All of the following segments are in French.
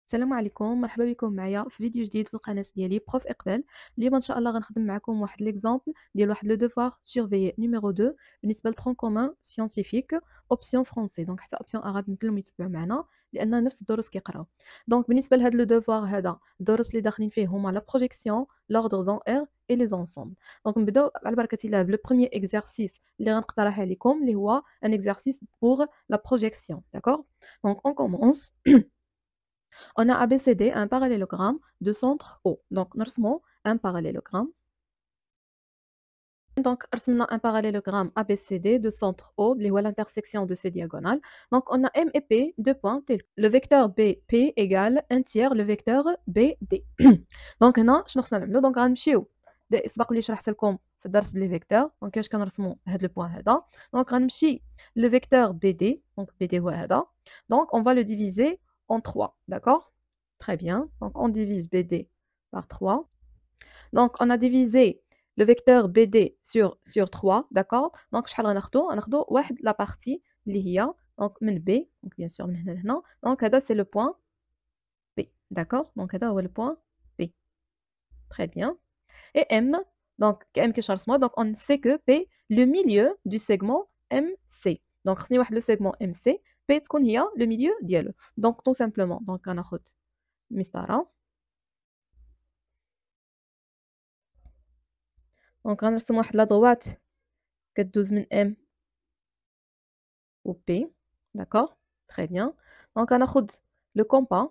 السلام عليكم، مرحبا بكم معايا في فيديو جديد في القناة ديالي بروف إقبال. اليوم إن شاء الله غنخدم معكم واحد ليكزامبل ديال واحد لو دوفوار سورفيي نيميرو 2 بالنسبة لترون كومان سيانتيفيك اوبسيون فرونسي. دونك حتى اوبسيون اغاد نمكنلهم يتبعوا معنا لان نفس الدروس كيقراو. دونك بالنسبة لهاد لو دوفوار هذا الدروس اللي داخلين فيه هما لا بروجيكسيون لوردر دون ار اي لي زونسومبل. دونك نبداو على بركة الله بلو بروميير اكزرسيس اللي غنقترح عليكم اللي هو ان اكزرسيس بور لا بروجيكسيون. داكور، دونك اون كومونس. On a ABCD un parallélogramme de centre O. Donc, nous avons un parallélogramme. Donc, nous avons un parallélogramme ABCD de centre O, qui est l'intersection de ces diagonales. Donc, on a M et P, deux points tels que le vecteur BP égale 1 tiers le vecteur BD. Donc, هنا شنو خصنا نعملو؟ دونك غنمشيو سبق لي شرحت لكم في الدرس لي فيكتور. دونك كيفاش كنرسمو هاد لو بوين هذا. دونك غنمشي le vecteur BD. Donc, BD هو هذا. Donc, on va le diviser en 3. D'accord? Très bien. Donc, on divise BD par 3. Donc, on a divisé le vecteur BD sur 3. D'accord? Donc, شحال غناخدو؟ غناخدو واحد la partie اللي هي donc من B. Donc, bien sûr, من هنا لهنا. Donc, هذا c'est le point B. D'accord? Donc, هذا هو le point B. Très bien. Et M, donc M qui charge moi, donc on sait que P, le milieu du segment MC. Donc, خصني واحد le segment MC, P تكون هي le milieu ديالو. Donc, tout simplement, donc غناخد مسطرة. دونك غنرسم واحد لا droite كدوز من M و P. D'accord? Très bien. دونك غناخد le compas.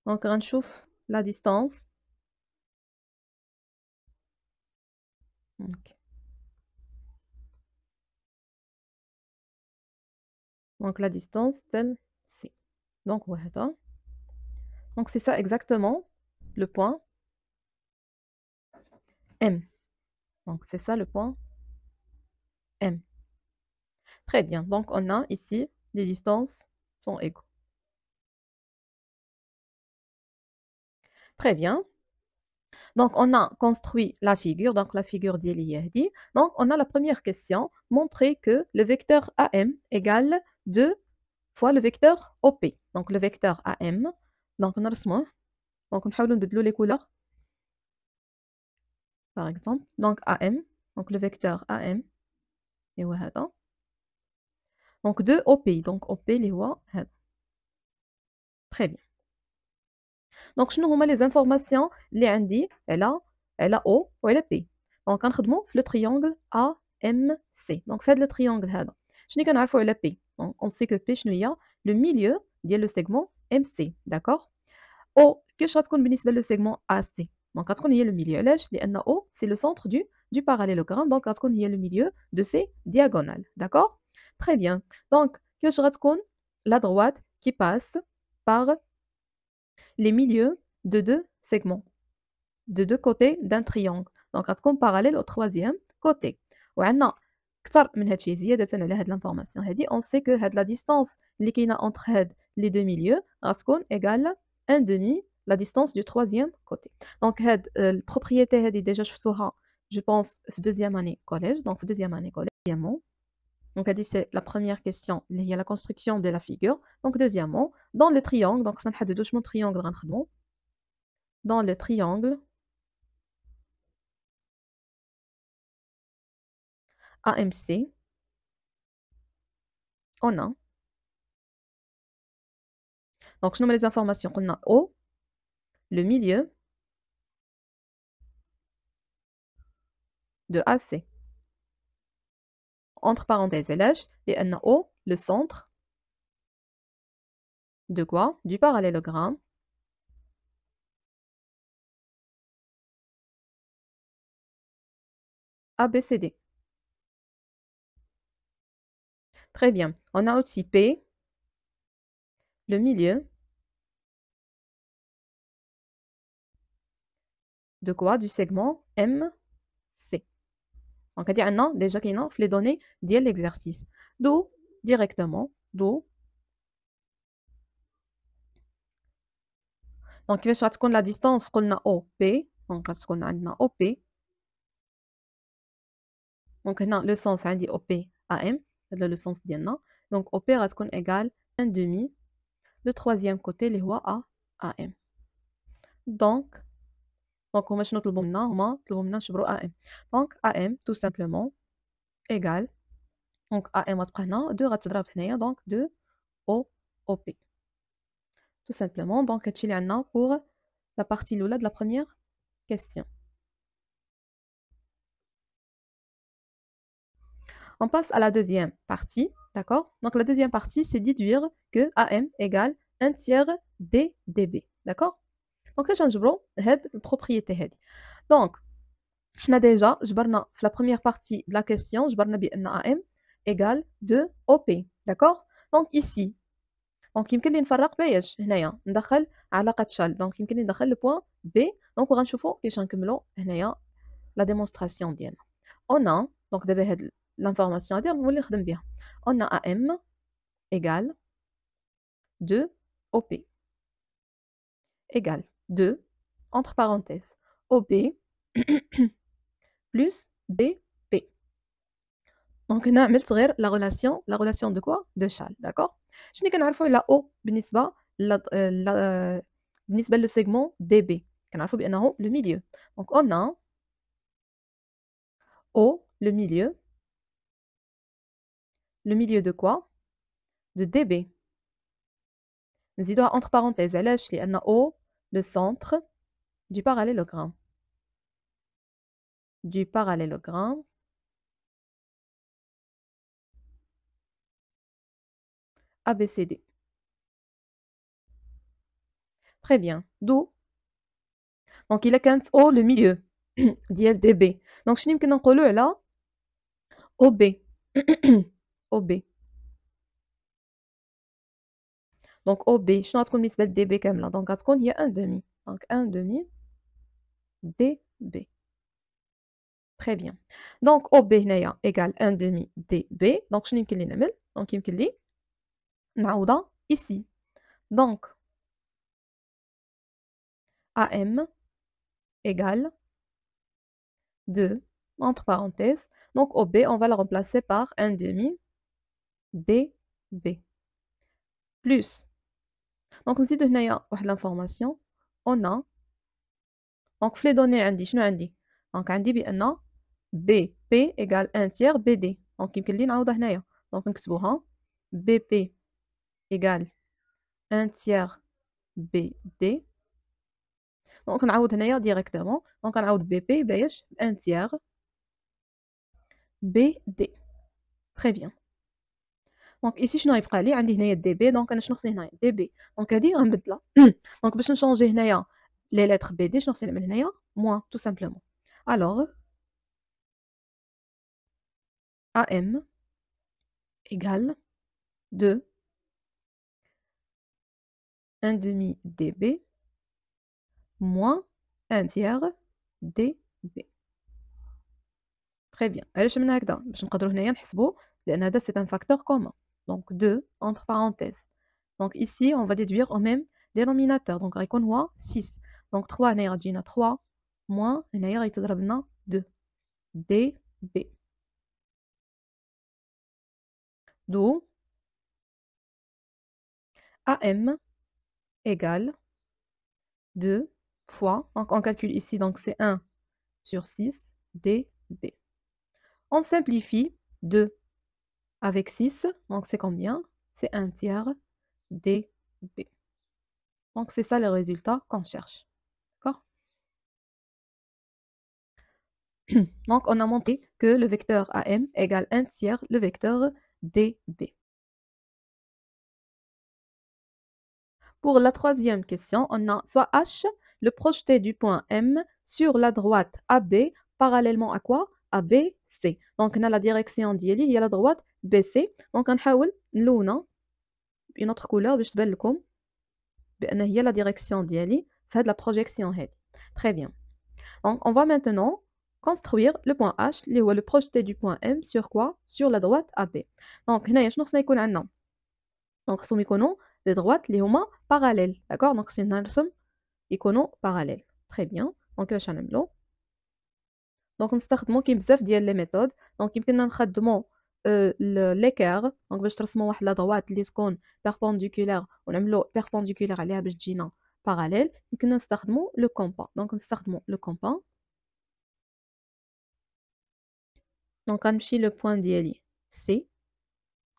دونك غنشوف la distance. Donc la distance telle C. Donc voilà. Donc c'est ça exactement le point M. Donc c'est ça le point M. Très bien. Donc on a ici les distances sont égaux. Très bien. Donc on a construit la figure. Donc la figure d'Eli. Donc on a la première question. Montrer que le vecteur AM égale 2 fois le vecteur OP. Donc le vecteur AM. Donc on a le donc on نبدلو les couleurs. Par exemple. Donc AM. Donc le vecteur AM. Et voilà. Donc 2 OP. Donc OP اللي هو هذا. Très bien. Donc شنو هما les informations اللي عندي على O وعلى P. Donc غنخدمو في le triangle AMC. Donc في هذا le triangle هذا. شنو كنعرفو على P. Donc on sait que P شنو هي le milieu ديال le segment MC. D'accord? O كيفاش غتكون بالنسبة le segment AC. Donc غتكون هي le milieu. علاش؟ لأن O c'est le centre du parallélogramme. Donc غتكون هي le milieu de ces diagonales. D'accord? Très bien. Donc كيفاش غتكون la droite qui passe par les milieux de deux segments, de deux côtés d'un triangle. Donc غتكون parallèle au troisième côté. وعندنا أكثر من هادشي زيادة على هاد l'information هادي. On sait que هاد la distance اللي كاينة entre هاد les deux milieux غتكون égale 1 demi la distance du troisième côté. Donc هاد البروبريتي هادي ديجا شفتوها je pense في deuxième année collège. Donc في deuxième année collège. Deuxièmement, donc c'est la première question اللي هي la construction de la figure. Donc deuxièmement, dans le triangle, donc ça نحددو شنو triangle غنخدمو. Dans le triangle AMC, on a donc je nomme les informations qu'on a O, le milieu de AC. Entre parenthèses LH, et on a O, le centre de quoi? Du parallélogramme ABCD. Très bien. On a aussi P, le milieu de quoi? Du segment MC. Donc, on a déjà les données de l'exercice. D'où, directement, d'où. Donc, كيفاش غتكون la distance قلنا OP. Donc, غتكون عندنا OP. Donc, هنا le sens عندي OP AM. هذا le sens ديالنا. Donc, OP غتكون égal 1 demi le troisième côté اللي هو AM. Donc هما شنو طلبوا منا؟ هما طلبوا منا نجبروا AM. Donc AM tout simplement égale donc AM غتبقى هنا 2 غتضرب هنايا donc 2 OP. Tout simplement donc هادشي اللي عندنا pour la partie الأولى de la première question. On passe à la deuxième partie, d'accord? Donc la deuxième partie, c'est déduire que AM égale 1 tiers dB, d'accord? Donc là, j'enjoubrons cette propriété. Donc, on a déjà, la première partie de la question, je AM égale 2 OP, d'accord? Donc ici, donc يمكن لي نفرق بايش هنايا ندخل علاقة شال. Donc يمكن لي ندخل le point B. Donc غنشوفوا كيفاش نكملوا هنايا la démonstration ديالنا. On a donc دابا هاد l'information هادي نولي نخدم بها. On a AM égale 2 OP égale 2 entre parenthèses OB plus BP. Donc هنا عملت غير la relation de quoi? De Chal, d'accord? شنو كنعرفوا على O بالنسبة بالنسبة للسيغمون DB كنعرفوا بأنه le milieu. Donc on a O le milieu de quoi? De DB. نزيدوها entre parenthèses علاش؟ لأن O le centre du parallélogramme ABCD. Très bien. D'où donc il a كانت O le milieu ديال DB. Donc شنو يمكن نقولوا على OB OB. Donc OB شنو غتكون بالنسبة ل DB كاملة؟ donc غتكون هي 1 demi. Donc 1 demi DB. Très bien. Donc OB هنايا égale 1 demi DB. Donc شنو يمكن لي نعمل؟ donc يمكن لي نعوضها ici. Donc AM égale 2 entre parenthèses. Donc OB, on va le remplacer par 1 demi DB. Plus. Donc نزيدو هنايا واحد l'information. On a donc في les données عندي شنو عندي؟ donc عندي بأن BP égale 1 tiers BD. donc يمكن لي نعوضها هنايا. donc نكتبوها BP égale 1 tiers BD. donc نعوض هنايا directement. donc نعوض BP بايش 1 tiers BD. Très bien. Donc ici شنو غيبقى لي؟ عندي هنايا DB. donc انا شنو خصني هنايا DB. donc هادي غنبدلها. donc باش نشونجي هنايا les lettres BD شنو خصني نعمل هنايا؟ moins tout simplement. alors AM égale 2 1 demi DB moins 1 tiers DB. Très bien. علاش عملنا هكذا؟ باش نقدروا هنايا نحسبوا لأن هذا c'est un facteur commun. donc 2 entre parenthèses. donc ici on va déduire au même dénominateur. donc غيكون هو 6. donc 3 هنايا غتجينا 3 moins هنايا غيتضرب لنا 2 DB. d'où AM égale 2 fois, donc on calcule ici, donc c'est 1 sur 6 DB. On simplifie 2 avec 6, donc c'est combien? C'est 1 tiers DB. Donc c'est ça le résultat qu'on cherche. D'accord? Donc on a montré que le vecteur AM égale 1 tiers le vecteur DB. Pour la troisième question, on a soit H, le projeté du point M sur la droite AB, parallèlement à quoi? à BC. Donc on a la direction ديالي هي la droite BC. Donc غنحاول نلونها une autre couleur باش تبان لكم بأن هي la direction ديالي في هاد la projection هادي. Très bien. Donc on va maintenant construire le point H اللي هو le projeté du point M sur quoi? Sur la droite AB. Donc هنايا شنو خصنا يكون عندنا؟ donc خصهم يكونوا les droites اللي هما parallèles. d'accord? donc خصنا نرسم يكونوا parallèles. très bien. donc كيفاش غنعملو؟ donc نستخدمو كاين بزاف ديال لي ميثود. donc يمكننا نخدمو l'équerre دونك باش ترسموا واحد لا droite اللي تكون perpendiculaire ونعملوا perpendiculaire عليها باش تجينا parallèle يمكننا نستخدموا لو كومبا دونك نستخدموا لو كومبا دونك غنمشي لو بوين ديالي سي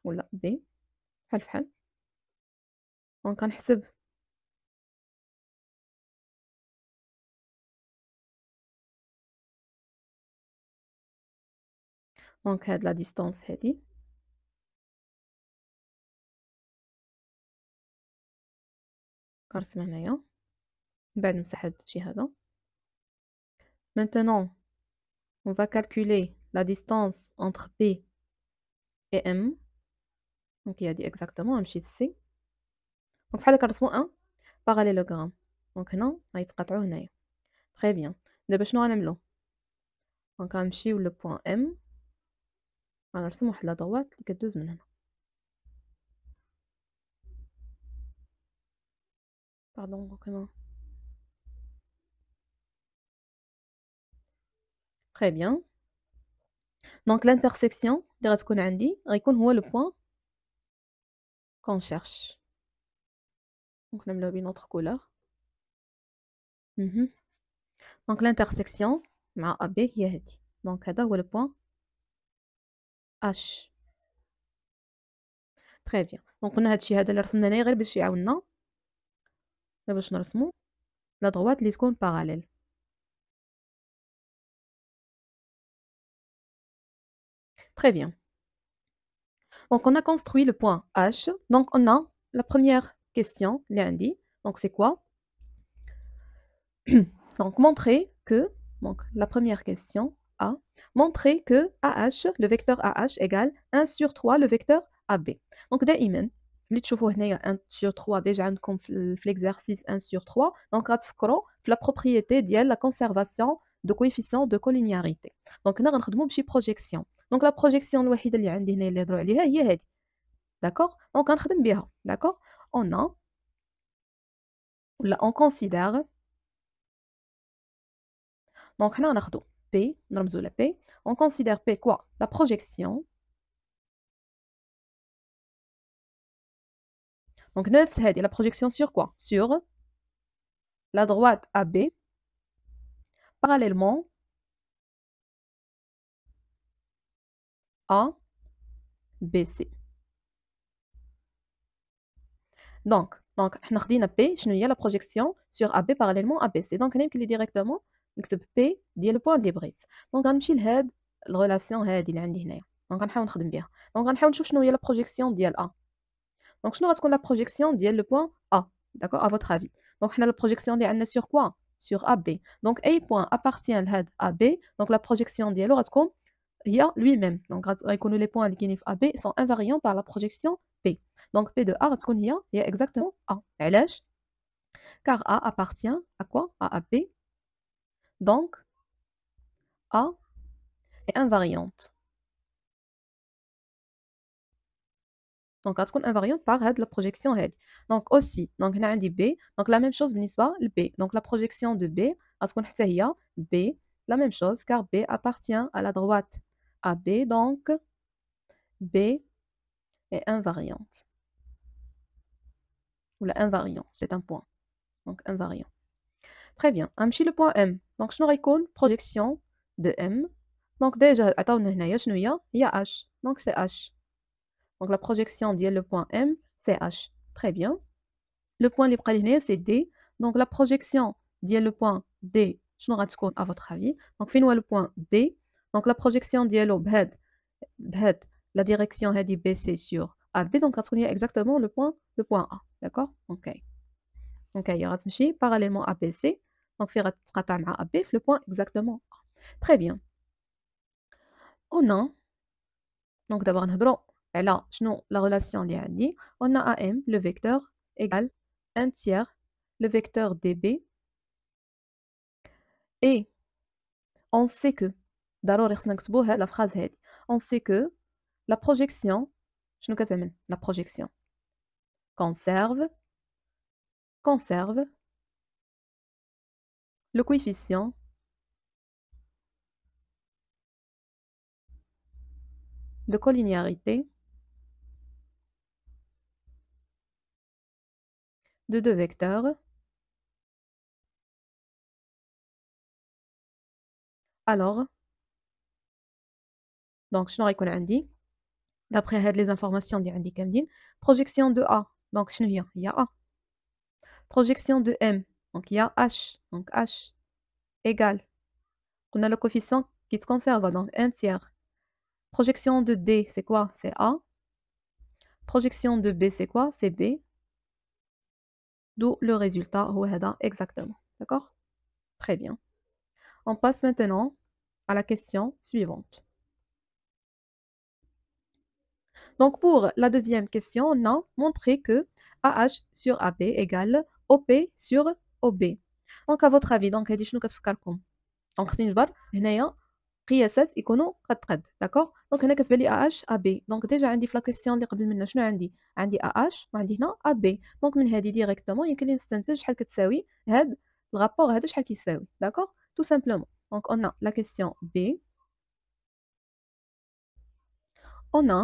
ولا بي بحال بحال دونك غنحسب دونك هاد لا ديستانس هادي كنرسم هنايا من بعد نمسح هاد الشي هذا. Maintenant on va calculer la distance entre B et M دونك هي هادي اكزاكتومون غنمشي ل C دونك بحال هكا نرسمو ان باراليلوغرام دونك هنا غيتقاطعو هنايا تري بيان. دابا شنو غنعملو دونك غنمشيو لو بوين ام غنرسم واحد لا دوات اللي كدوز من هنا باردون دونك هنا تري بيان. دونك لانترسيكسيون اللي غتكون عندي غيكون هو لو بوين كون شيرش دونك نعملوها بين اوتر كولور. دونك لانترسيكسيون مع ا بي هي هادي دونك هذا هو لو بوين اش تري بيان. دونك قلنا هادشي هذا اللي رسمنا هنايا غير باش يعاوننا باش نرسمو لا droite اللي تكون parallèle. Très bien. Donc on a construit le point H. Donc on a la première question, lundi. Donc c'est quoi? Donc montrer que, donc la première question A, montrer que AH, le vecteur AH égale 1 sur 3 le vecteur AB. Donc دائما اللي تشوفوا هنايا 1 sur 3 déjà عندكم في l'exercice 1 sur 3 donc غتفكروا في la propriété ديال la conservation de coefficient de collinéarité. Donc هنا غنخدموا بشي projection. Donc la projection الوحيده اللي عندي هنا اللي يهضروا عليها هي هذه. D'accord? Donc غنخدم بها. D'accord? On a ولا on considère donc حنا غناخدو P نرمزو ل P. On considère P quoi? La projection. Donc نفس هذه la projection sur quoi? Sur la droite AB parallèlement à BC. Donc حنا خدينا P شنو هي la projection sur AB parallèlement à BC. Donc هنا يمكن لي ديريكتومون نكتب P ديال لو بوين دي بريت. دونك غنمشي لهاد الريلاسيون هادي اللي عندي هنايا دونك غنحاول نخدم بها. دونك غنحاول نشوف شنو هي la projection ديال A. دونك شنو غتكون la projection ديال لو بوين A. D'accord? À votre avis. دونك حنا la projection اللي عندنا sur quoi? Sur AB. Donc أي point appartient لهاد AB donc la projection ديالو غتكون هي lui-même. Donc غيكونوا les points اللي كاينين في AB sont invariants par la projection P. Donc P de A غتكون هي exactement A. علاش? Car A appartient à quoi? À AB. Donc A est invariante. Donc غتكون invariante par هاد la projection هادي. Donc aussi donc هنا عندي B donc la même chose بالنسبة ل B. Donc la projection de B غتكون حتى هي B la même chose car B appartient à la droite AB donc B est invariante. Ou la invariant, c'est un point. Donc invariant. Très bien. غنمشي le point M. Donc شنو غيكون projection de M. Donc déjà عطاونا هنايا شنو هي H. Donc c'est H. Donc la projection ديال le point M c'est H. Très bien. Le point اللي بقى لي هنايا c'est D. Donc la projection ديال le point D شنو غتكون à votre avis? Donc فين هو le point D. Donc la projection ديالو بهاد la direction هادي BC sur AB donc غتكون هي exactement le point A. D'accord? OK. Donc هي غتمشي parallèlement à BC donc فين غتقاطع مع AB في le point exactement A. Très bien. On a donc d'abord غنهضروا على شنو la relation اللي عندي. On a AM le vecteur égale 1 tiers le vecteur DB et on sait que ضروري خصنا نكتبوا هاد la phrase هادي. On sait que la projection شنو كتعمل la projection conserve le coefficient de collinéarité de deux vecteurs. Alors, donc شنو غيكون عندي d'après هاد les informations اللي عندي كاملين projection de A donc شنو هي A projection de M donc il y a H donc H égale on a le coefficient qui se conserve donc 1/3 projection de D c'est quoi c'est A projection de B c'est quoi c'est B d'où le résultat هو هذا exactement d'accord très bien on passe maintenant à la question suivante. Donc, pour la deuxième question, on a montré que AH sur AB égale OP sur OB. Donc, à votre avis, donc, هذه شنو كتفكركم؟ دونك خصني نجبر هنايا قياسات يكونوا قد داكوغ دونك هنا كتبان لي AH AB دونك ديجا عندي في لا كيسيون اللي قبل منها شنو عندي AH وعندي هنا AB دونك من هذه ديريكتومون يمكن لي نستنتج شحال كتساوي هاد الرابور هذا شحال كيساوي داكوغ tout simplement donc on a la question B on a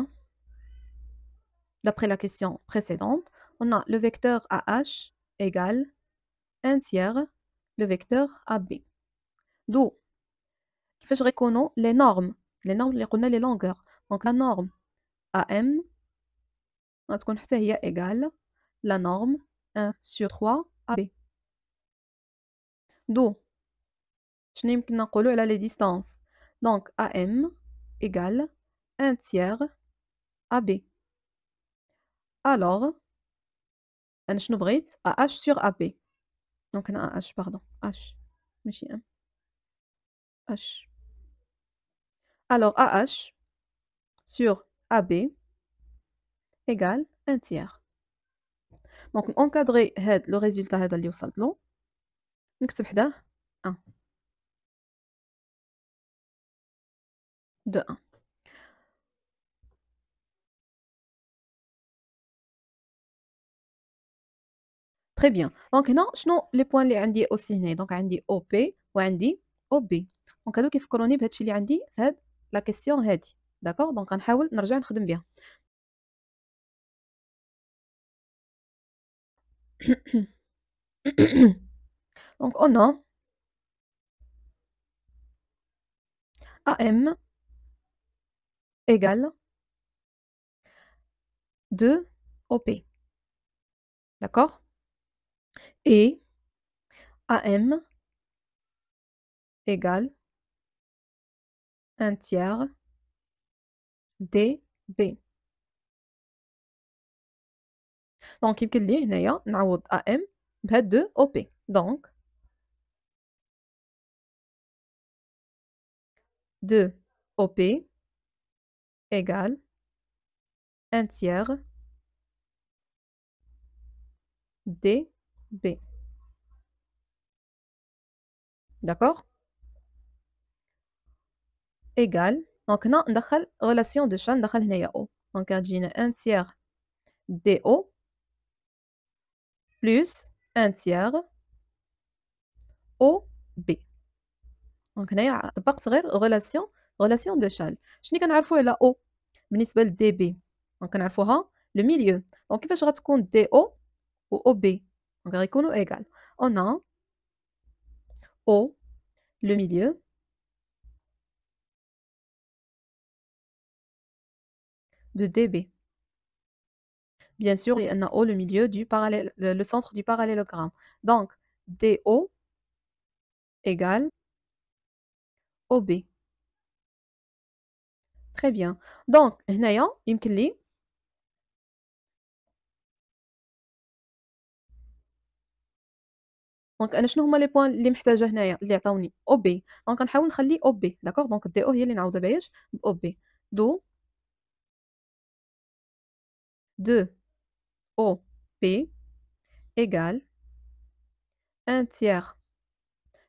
d'après la question précédente, on a le vecteur AH égale 1/3 le vecteur AB. D'où, كيفاش غيكونوا les normes اللي قلنا les longueurs. Donc la norme AM غتكون حتى هي égale la norme 1 sur 3 AB. D'où شنو يمكن نقولوا على les distances. Donc AM égale 1/3 AB. Alors أنا شنو بغيت AH sur AB. Donc هنا AH pardon H ماشي M H. Alors AH sur AB égale 1/3. Donc encadrer le résultat هذا اللي وصلت له نكتب حداه 1 de 1. Très bien. Donc هنا شنو لي بوين اللي عندي aussi هنايا دونك عندي OP وعندي OB. دونك هادو كيفكروني بهادشي اللي عندي في هاد لا كيسيون هادي داكوغ دونك غنحاول نرجع نخدم بها. Donc on a AM égale 2 OP. D'accord? Et AM égale 1/3 DB. دونك يمكن لي هنايا نعوض AM بهاد 2 OP. Donc 2 OP égale 1/3 DB. D'accord? Égale دونك هنا ندخل relation de chaîne ندخل هنايا O. دونك غتجينا 1/3 DO plus 1/3 OB. دونك هنايا طبقت غير relation de chaîne. شنو كنعرفوا على O بالنسبة ل DB؟ دونك كنعرفوها le milieu. دونك كيفاش غتكون DO و OB؟ دونك غيكونوا égal. On a O le milieu de DB. Bien sûr, il y en a O le milieu du parallèle, le centre du parallélogramme. Donc, DO égale OB. Très bien. Donc, هنايا يمكن لي دونك انا شنو هما لي بوين اللي محتاجه هنايا اللي عطاوني او بي دونك غنحاول نخلي او بي داكوغ دونك دي او هي اللي نعوضها باياش باو بي دو 2 او بي ايغال 1/3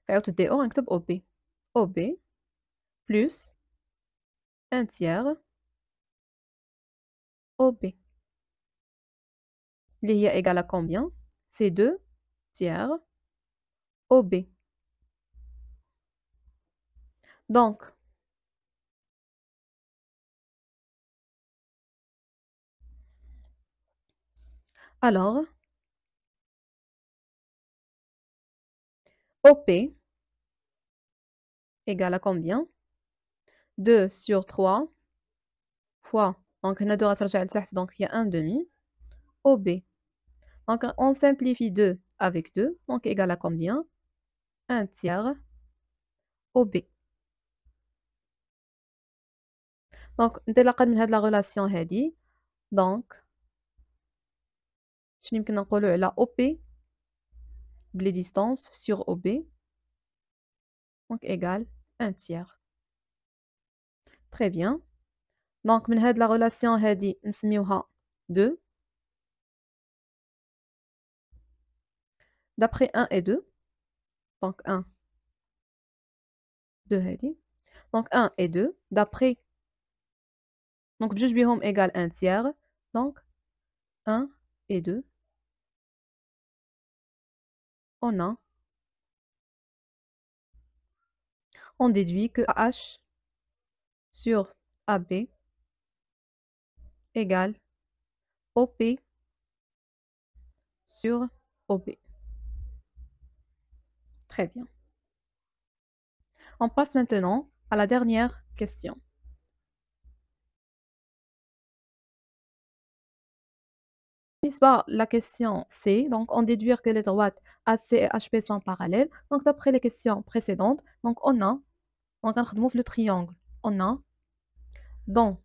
عاودت دي او غنكتب او بي بلس 1/3 او بي اللي هي ايغال ا كومبيان سي 2/3 او بي دونك Alors, OP égale à combien? 2 sur 3 fois, donc هنا 2 غترجع لتحت donc il y a 1 demi, OB. Donc on simplifie 2 avec 2, donc égal à combien? 1 tiers OB. Donc انطلاقا من هاد لا relation هادي donc شنو يمكن نقولوا على OP بلي distance sur OB donc égale 1 tiers. Très bien. Donc من هاد لا relation هادي نسميوها 2 d'après 1 et 2 donc 1 2 هادي donc 1 et 2 d'après donc بجوج بيهم égale 1 tiers donc 1 et 2 on déduit que H sur AB égale OP sur OB. Très bien. On passe maintenant à la dernière question. La question C, donc on déduit que les droites AC et HP sont parallèles. Donc d'après les questions précédentes, donc on a, donc le triangle, on a dans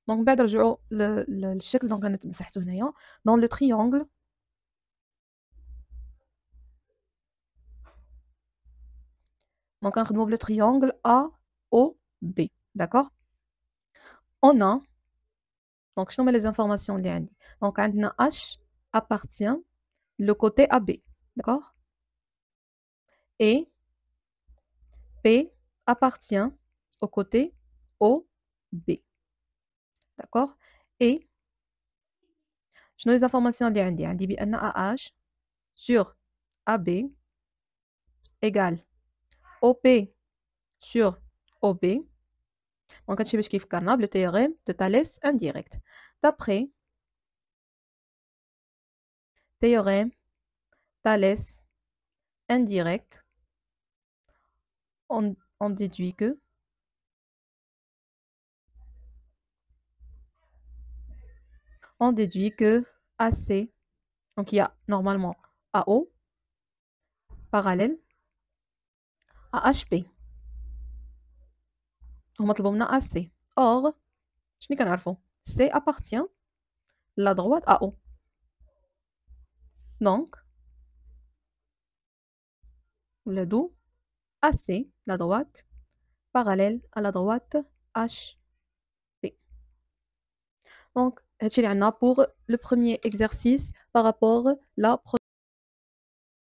donc بعد نرجعوا للشكل دونك انا مسحته هنايا dans le triangle donc غنخدموا le triangle AOB d'accord on a donc شنو هما les informations اللي عندي donc عندنا H appartient le côté AB d'accord et P appartient au côté OB d'accord et شنو les informations اللي عندي بأن AH sur AB égale OP sur OB. Donc, هادشي باش كيفكرنا le théorème de Thalès indirect. D'après théorème Thalès indirect, on déduit que AC, donc il y a normalement AO parallèle à HP. هما طلبوا منا AC. Or, شنو كنعرفوا C appartient la droite AO. Donc, le dos AC, la droite, parallèle à la droite HP. Donc, هادشي اللي عندنا pour le premier exercice par rapport à la